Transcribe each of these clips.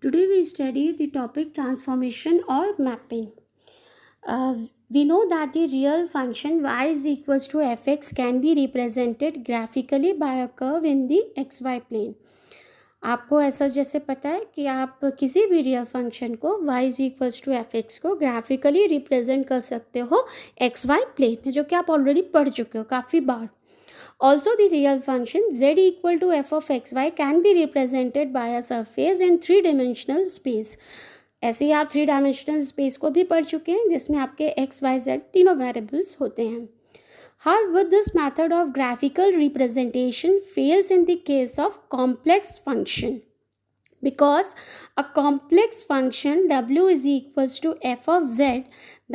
Today we study the topic transformation or mapping. We know that the real function y is equals to fx can be represented graphically by a curve in the xy plane. आपको ऐसा जैसे पता है कि आप किसी भी real function को y is equals to f x को ग्राफिकली रिप्रेजेंट कर सकते हो एक्स वाई प्लेन में, जो कि आप ऑलरेडी पढ़ चुके हो काफ़ी बार. Also, the real function z equal to f of xy can be represented by a surface in three-dimensional space. ऐसे ही आप थ्री डायमेंशनल स्पेस को भी पढ़ चुके हैं जिसमें आपके एक्स वाई जेड तीनों वेरिएबल्स होते हैं. However, this method of graphical representation fails in the case of complex function, because a complex function w is equals to f of z,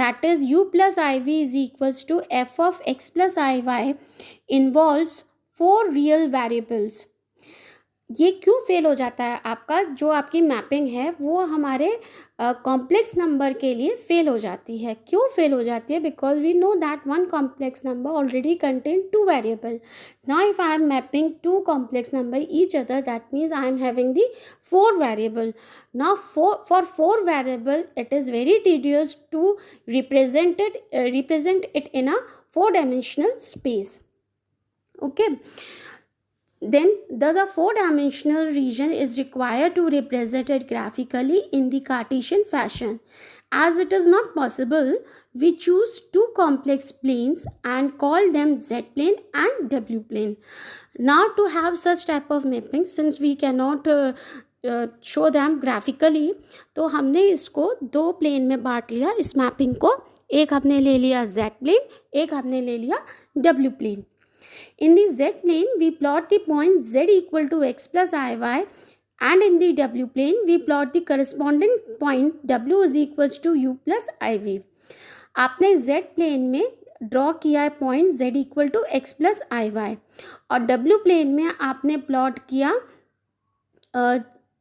that is u plus iv is equals to f of x plus iy, involves four real variables. ये क्यों fail हो जाता है आपका, जो आपकी mapping है वो हमारे कॉम्प्लेक्स नंबर के लिए फेल हो जाती है. क्यों फेल हो जाती है? Because we know that one complex number already contain two variable. Now if I am mapping two complex number each other, that means I am having the four variable. Now for four variable it is very tedious to represent it in a four-dimensional space. Okay. Then thus a four-dimensional region is required to represent it graphically in the Cartesian fashion. As it is not possible, we choose two complex planes and call them z plane and w plane. Now to have such type of mapping, since we cannot show them graphically, तो हमने इसको दो plane में बांट लिया इस mapping को. एक हमने ले लिया z प्लेन, एक हमने ले लिया w plane. In the z plane, we plot the point z equal to x plus iy, and in the w plane, we plot the corresponding point w is equals to u plus iv. आपने z plane में draw किया है point z equal to x plus i y, और w plane में आपने plot किया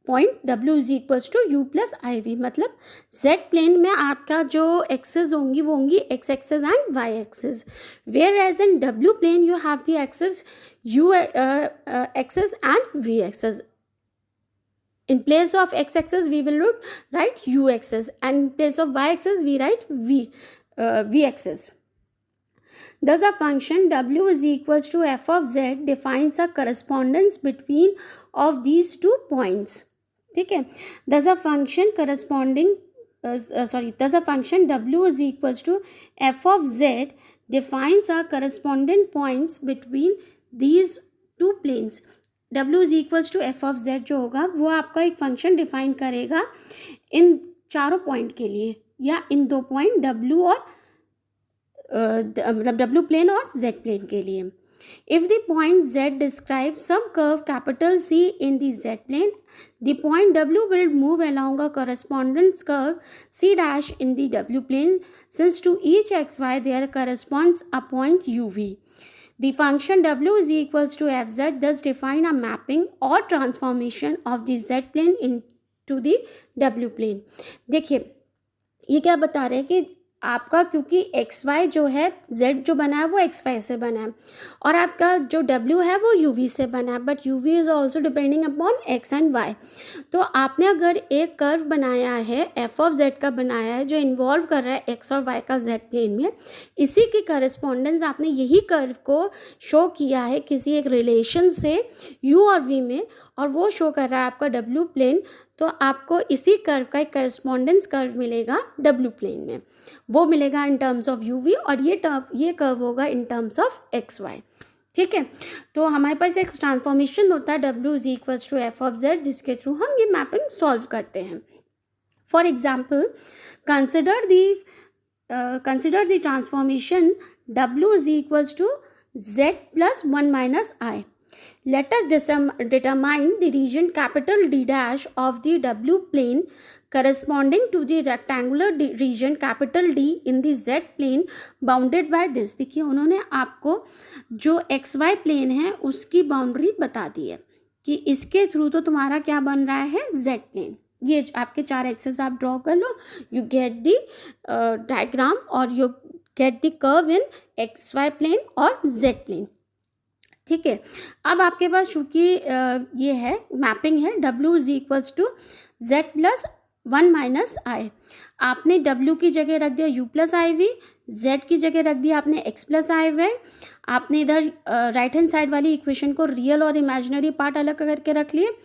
point w is equals to u plus i v. मतलब z plane में आपका जो एक्सेस होंगी वो होंगी x axes and y axes, whereas in w plane you have the axes u axes and v axes. In place of x axis we will write u axis, and in place of y axis we write v axis. Thus a function w is equals to f of z defines a correspondence between of these two points. ठीक है. Thus a function thus a function w is equals to f of z defines a corresponding points between these two planes. w is equals to f of z जो होगा वो आपका एक function define करेगा इन चारों point के लिए, या इन दो पॉइंट w और मतलब w प्लेन और z प्लेन के लिए. If the point z describes some curve capital C in the z plane, the point w will move along a correspondence curve C dash in the w plane, since to each xy there corresponds a point uv. The function w is equals to fz thus define a mapping or transformation of the z plane into the w plane. देखिए ये क्या बता रहे हैं कि आपका, क्योंकि x Y जो है z जो बना है वो एक्स वाई से बना है, और आपका जो w है वो यू वी से बना है, but u v is also depending upon x and y. तो आपने अगर एक कर्व बनाया है एफ ऑफ z का बनाया है जो इन्वॉल्व कर रहा है एक्स और वाई का z प्लेन में, इसी की करस्पॉन्डेंस आपने यही कर्व को शो किया है किसी एक रिलेशन से u और v में, और वो शो कर रहा है आपका w प्लेन, तो आपको इसी कर्व का एक करस्पॉन्डेंस कर्व मिलेगा w प्लेन में. वो मिलेगा in terms of u v, और ये कर्व होगा in terms of x y. ठीक है. तो हमारे पास एक ट्रांसफॉर्मेशन होता है w is equals to f of z, जिसके थ्रू हम ये मैपिंग सॉल्व करते हैं. For example, consider the transformation w is equals to z plus 1 minus i. Let us determine the region capital D dash of the W plane corresponding to the rectangular region capital D in the Z plane bounded by this. देखिए उन्होंने आपको जो XY plane है उसकी boundary बता दी है कि इसके थ्रू तो तुम्हारा क्या बन रहा है Z प्लेन. ये आपके चार एक्सेस आप ड्रॉ कर लो, यू गेट दी डायग्राम और you get the curve in XY plane और Z प्लेन. ठीक है। अब आपके पास चूंकि ये है मैपिंग है, W is equals to Z plus 1 minus i. आपने W की जगह रख दिया U plus i v, Z की जगह रख दिया आपने X प्लस आई वी। आपने इधर राइट हैंड साइड वाली इक्वेशन को रियल और इमेजिनरी पार्ट अलग करके रख लिए।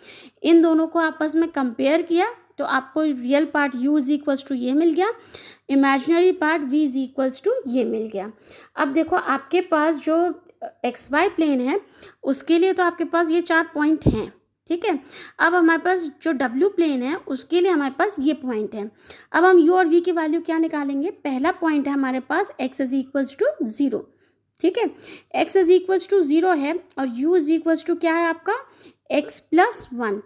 इन दोनों को आपस में कंपेयर किया तो आपको real part U is equals to ये मिल गया, imaginary part V is equals to ये मिल गया। अब देखो आपके पास जो एक्स वाई प्लेन है उसके लिए तो आपके पास ये 4 पॉइंट हैं, ठीक है। अब हमारे पास जो डब्ल्यू प्लेन है उसके लिए हमारे पास ये पॉइंट है। अब हम यू और वी की वैल्यू क्या निकालेंगे? पहला पॉइंट है हमारे पास x इज इक्वल्स टू 0, ठीक है। x इज इक्वल्स टू 0 है और u इज इक्वल्स टू क्या है आपका? x plus 1।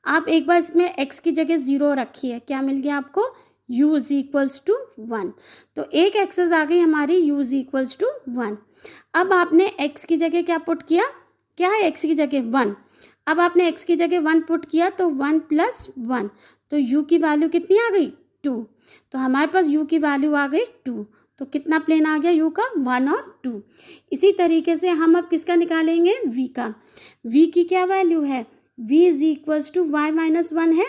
आप एक बार इसमें x की जगह 0 रखिए, क्या मिल गया आपको? u is equals to 1। तो एक एक्सेस आ गई हमारी u इज इक्वल्स टू 1। अब आपने x की जगह क्या पुट किया? क्या है x की जगह? 1। अब आपने x की जगह 1 पुट किया तो 1 प्लस 1, तो u की वैल्यू कितनी आ गई? 2। तो हमारे पास u की वैल्यू आ गई 2। तो कितना प्लेन आ गया u का? 1 और 2। इसी तरीके से हम अब किसका निकालेंगे? v का। v की क्या वैल्यू है? v is equals to y minus 1 है,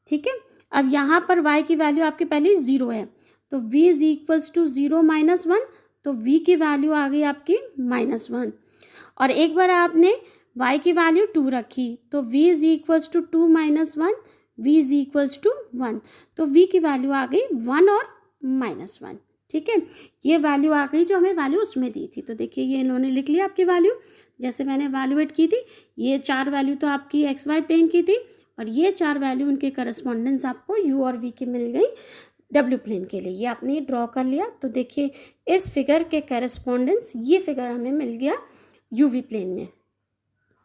ठीक है। अब यहाँ पर y की वैल्यू आपकी पहले 0 है, तो v is equals to 0 minus 1, तो v की वैल्यू आ गई आपकी -1। और एक बार आपने y की वैल्यू 2 रखी तो v is equals to 2 minus 1, v is equals to 1, तो v की वैल्यू आ गई 1 और -1, ठीक है। ये वैल्यू आ गई जो हमें वैल्यू उसमें दी थी। तो देखिए ये इन्होंने लिख लिया आपकी वैल्यू जैसे मैंने वैल्यूएट की थी। ये 4 वैल्यू तो आपकी एक्स वाई प्लेन की थी और ये 4 वैल्यू उनके करस्पॉन्डेंस आपको u और v की मिल गई डब्ल्यू प्लेन के लिए। ये आपने ड्रॉ कर लिया। तो देखिए इस फिगर के करस्पॉन्डेंस ये फिगर हमें मिल गया यूवी प्लेन में,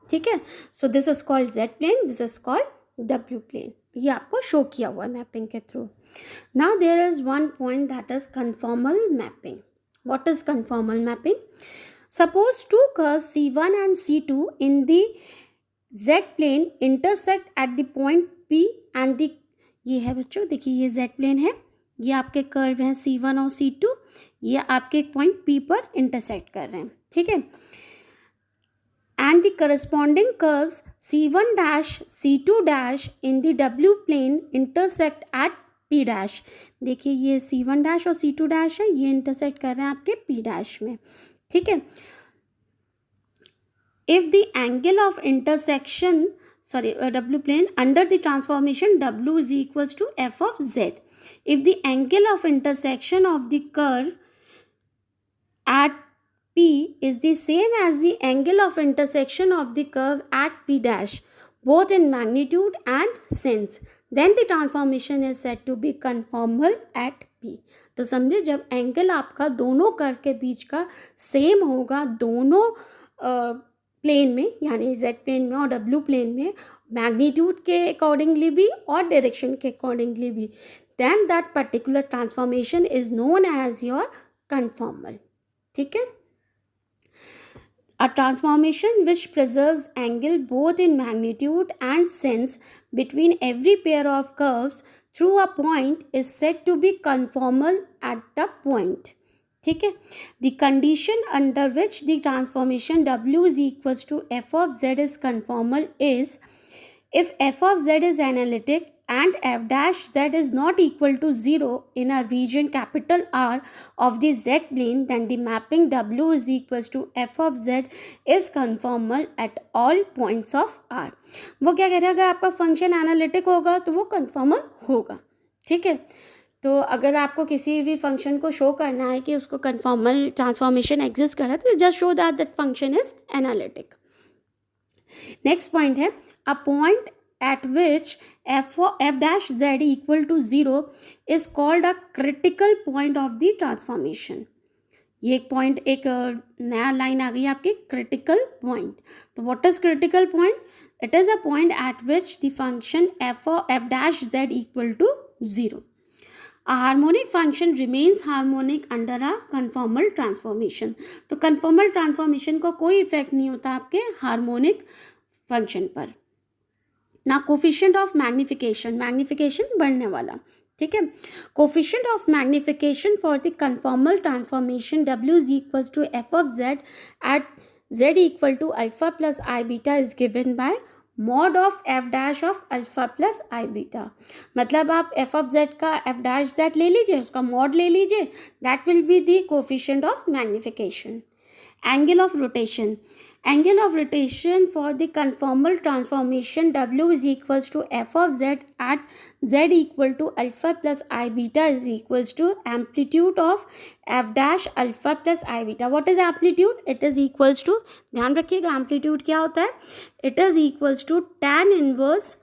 ठीक है। So this is called z plane, this is called डब्ल्यू प्लेन। ये आपको शो किया हुआ है मैपिंग के through. Now there is one point that is conformal mapping. What is conformal mapping? Suppose two curves C1 एंड C2 in the z plane intersect at the point P and the, ये है बच्चों देखिए ये Z plane है, ये आपके curve हैं C1 और C2, ये आपके एक पॉइंट P पर इंटरसेक्ट कर रहे हैं, ठीक है। And the corresponding curves C1 dash C2 dash in the W plane intersect at P dash. देखिए ये C1 डैश और C2 डैश है, ये इंटरसेक्ट कर रहे हैं आपके P डैश में, ठीक है। If the angle of intersection W plane under the transformation W is equals to f of z. If the angle of intersection of the curve at P is the same as the angle of intersection of the curve at P dash, both in magnitude and sense, then the transformation is said to be conformal at P. तो समझे जब angle आपका दोनों curve के बीच का same होगा दोनों plane में यानी जेड प्लेन में और डब्ल्यू प्लेन में, मैग्नीट्यूड के अकॉर्डिंगली भी और डायरेक्शन के अकॉर्डिंगली भी, then that particular transformation is known as your conformal, ठीक है। A transformation which preserves angle both in magnitude and sense between every pair of curves through a point is said to be conformal at the point, ठीक है। The condition under which the transformation W is equals to f of z is conformal is if f of z is analytic and f dash z is not equal to 0 in a region capital R of the z plane, then the mapping W is equals to f of z is conformal at all points of R. वो क्या कह रहे हैं? अगर आपका function analytic होगा तो वो कन्फॉर्मल होगा, ठीक है। तो अगर आपको किसी भी फंक्शन को शो करना है कि उसको कन्फॉर्मल ट्रांसफॉर्मेशन एग्जिस्ट कर रहा है तो just show that that function is analytic. Next point है a point at which f dash z equal to 0 is called a critical point of the transformation. ये एक पॉइंट, एक नया लाइन आ गई आपकी, क्रिटिकल पॉइंट। तो what is critical point? It is a point eight which the function f dash z equal to 0. A harmonic function remains harmonic under a conformal transformation. तो conformal transformation को कोई effect नहीं होता आपके harmonic function पर। ना coefficient of magnification, magnification बढ़ने वाला, ठीक है। Coefficient of magnification for the conformal transformation W is equals to f of z at z equal to alpha plus I beta is given by mod of f dash of alpha plus I beta. मतलब आप f of z का f dash z ले लीजिए, उसका mod ले लीजिए, that will be the coefficient of magnification. Angle of rotation. Angle of rotation for the conformal transformation W is equals to f of z at z equal to alpha plus I beta is equals to amplitude of f dash alpha plus I beta. What is amplitude? It is equals to, ध्यान रखिएगा amplitude क्या होता है, it is equals to tan inverse,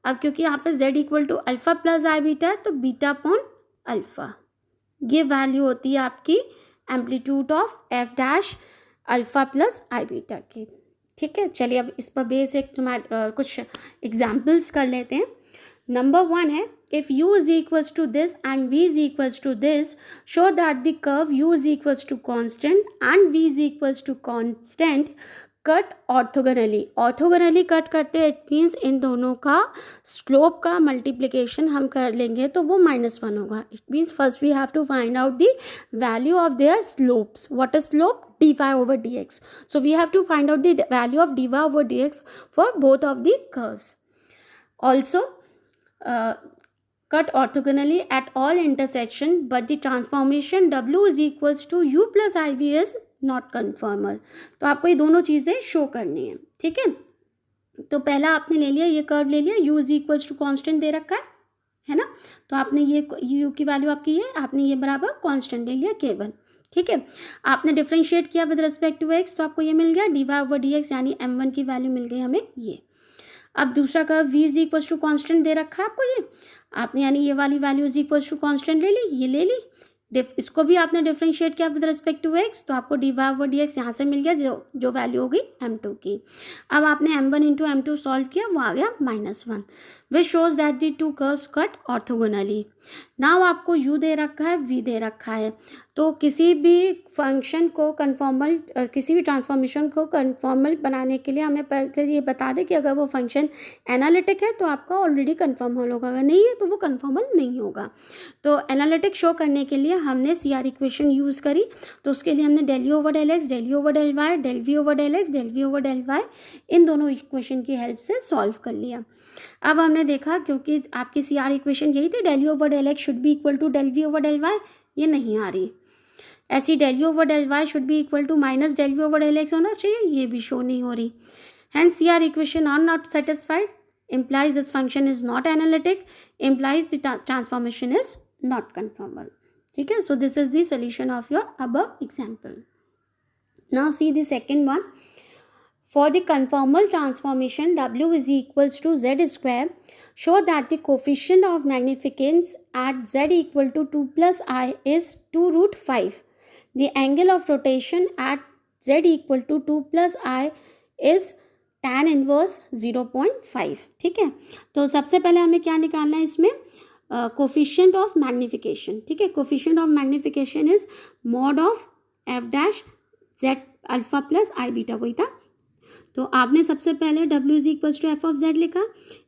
अब क्योंकि यहाँ पे z equal to alpha plus i beta है तो बीटा अपॉन अल्फा, ये वैल्यू होती है आपकी amplitude of f dash alpha plus i beta की. ठीक है, चलिए अब इस पर बेसिक कुछ एग्जाम्पल्स कर लेते हैं. नंबर 1 है, if u is equals to this and v is equals to this, show that the curve u is equals to constant and v is equals to constant cut orthogonally. Orthogonally cut करते हैं, it means in दोनों का slope का multiplication हम कर लेंगे तो वो -1 होगा. It means first we have to find out the value of their slopes. What is slope? dy over dx. So we have to find out the value of dy over dx for both of the curves. Also cut orthogonally at all intersection, but the transformation w is equals to u plus iv is not conformal. तो आपको ये दोनों चीज़ें show करनी है. ठीक है, तो पहला आपने ले लिया, ये कर्व ले लिया, u is equals to constant दे रखा है ना, तो आपने ये u की वैल्यू आपकी है, आपने ये बराबर कॉन्स्टेंट ले लिया k1. ठीक है, आपने डिफ्रेंशिएट किया विद रिस्पेक्ट टू x, तो आपको ये मिल गया dy ओवर dx, यानी m1 की वैल्यू मिल गई हमें ये. अब दूसरा curve v is equals to constant दे रखा है आपको, ये आपने यानी ये वाली value is equals to constant ले ली, ये ले ली. इसको भी आपने डिफ्रेंशिएट किया विद रिस्पेक्ट टू x, तो आपको dy ओवर dx यहाँ से मिल गया, जो वैल्यू होगी m2 की. अब आपने m1 इंटू m2 सॉल्व किया, वो आ गया -1, which shows that the to curves cut orthogonally. Now आपको u दे रखा है, v दे रखा है, तो किसी भी फंक्शन को कन्फॉर्मल, किसी भी ट्रांसफॉर्मेशन को कन्फॉर्मल बनाने के लिए हमें पहले ये बता दें कि अगर वो फंक्शन एनालिटिक है तो आपका ऑलरेडी कन्फर्मल होगा, अगर नहीं है तो वो कन्फर्मल नहीं होगा. तो एनालिटिक शो करने के लिए हमने CR इक्वेशन यूज़ करी, तो उसके लिए हमने del u over del x, del u over del y, del v over del x, del v over del y, इन दोनों इक्वेशन की हेल्प से सॉल्व कर लिया. अब हमने देखा क्योंकि आपकी CR इक्वेशन यही थी, del u over del x should be equal to del v over del y, ये नहीं आ रही. ऐसी del u over del y should be equal to minus del v over del x होना चाहिए, ये भी शो नहीं हो रही. Hence CR equation are not satisfied, implies this function is not analytic, implies the transformation is not conformal. ठीक है, so this is the solution of your above example. Now see the second one. For the conformal transformation w is equals to z square, show that the coefficient of magnificence at z equal to 2 plus I is 2 root 5. The angle of rotation at z equal to 2 plus I is tan inverse 0.5. ठीक है, तो सबसे पहले हमें क्या निकालना है इसमें, कोफिशिएंट ऑफ मैग्निफिकेशन. ठीक है, coefficient of magnification is mod of f dash z alpha plus i beta, वही था. तो आपने सबसे पहले w is equals to f of z लिखा,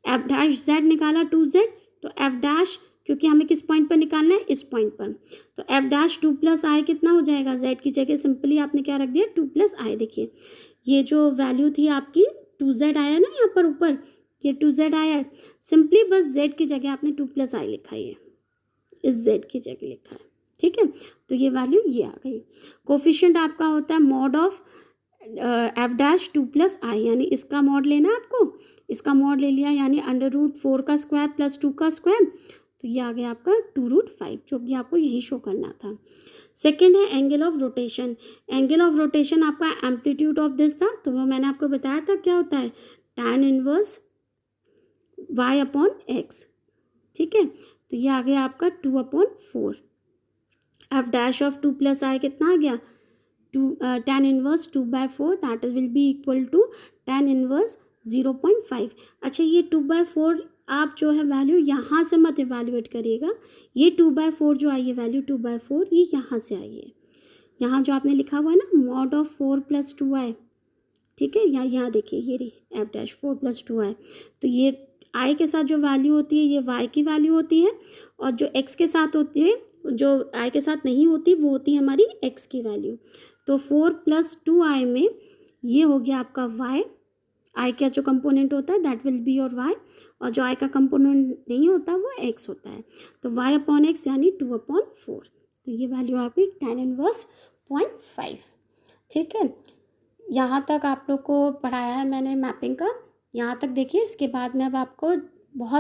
एफ डैश जेड निकाला 2z, तो एफ डैश क्योंकि हमें किस पॉइंट पर निकालना है, इस पॉइंट पर, तो एफ डैश 2 प्लस आई कितना हो जाएगा, z की जगह सिंपली आपने क्या रख दिया 2 प्लस आई. देखिए ये जो वैल्यू थी आपकी 2z आया ना यहाँ पर ऊपर, ये 2z आया है, सिंपली बस z की जगह आपने 2 प्लस आई लिखा है, इस z की जगह लिखा है. ठीक है, तो ये वैल्यू ये आ गई. कोफिशिएंट आपका होता है mod of f dash 2 plus i, यानी इसका मॉड लेना है आपको, इसका मॉड ले लिया यानी √4 का स्क्वायर प्लस 2 का स्क्वायर, तो ये आ गया आपका 2 रूट 5, जो कि आपको यही शो करना था. सेकेंड है angle of rotation. Angle of rotation आपका एम्पलीट्यूड ऑफ दिस था, तो वो मैंने आपको बताया था क्या होता है, tan inverse y upon x. ठीक है, तो ये आ गया आपका 2/4. F dash of 2 plus i कितना आ गया, tan inverse 2/4, that will be equal to tan inverse 0.5. अच्छा, ये 2/4 आप जो है वैल्यू यहाँ से मत इवेल्युएट करिएगा, ये 2/4 जो आई है वैल्यू 2/4 ये यहाँ से आई है, यहाँ जो आपने लिखा हुआ है ना मॉड ऑफ 4 प्लस 2i. ठीक है, यहाँ देखिए ये रही एफ डैश 4 प्लस 2i, तो ये i के साथ जो वैल्यू होती है ये y की वैल्यू होती है, और जो x के साथ होती है, जो i के साथ नहीं होती वो होती है हमारी x की वैल्यू. तो 4+2i में ये हो गया आपका y, i का जो कंपोनेंट होता है that will be your y, और जो i का कंपोनेंट नहीं होता वो x होता है, तो y/x यानी 2/4, तो ये वैल्यू आपकी tan इनवर्स 0.5। ठीक है, यहाँ तक आप लोग को पढ़ाया है मैंने मैपिंग का, यहाँ तक देखिए। इसके बाद में अब आपको बहुत